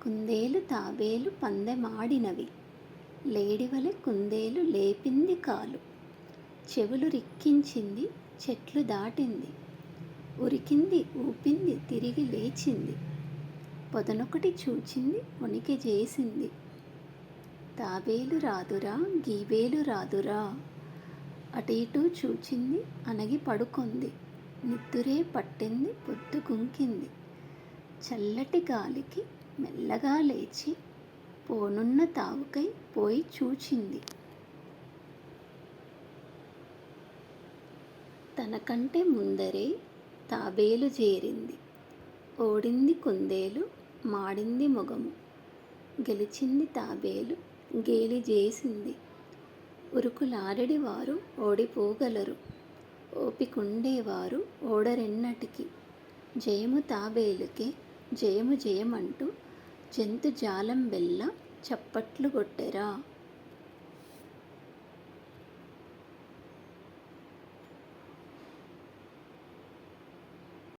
కుందేలు తాబేలు పందెమాడినవి. లేడివలె కుందేలు లేపింది కాలు. చెవులు రిక్కించింది, చెట్లు దాటింది. ఉరికింది, ఊపింది, తిరిగి లేచింది. పొదనొకటి చూచింది, ఉనికి చేసింది. తాబేలు రాదురా, గీబేలు రాదురా. అటూ చూచింది, అణగి పడుకొంది. నిద్దురే పట్టింది, పొద్దు గుంకింది. చల్లటి గాలికి మెల్లగా లేచి పోనున్న తావుకై పోయి చూచింది. తనకంటే ముందరే తాబేలు చేరింది. ఓడింది కుందేలు, మాడింది మొగము. గెలిచింది తాబేలు, గేలి చేసింది. ఉరుకులాడెడివారు ఓడిపోగలరు, ఓపికుండేవారు ఓడరెన్నటికి. జయము తాబేలుకే, జయము జయమంటూ జంతుజాలం బెల్ల చప్పట్లు కొట్టెరా.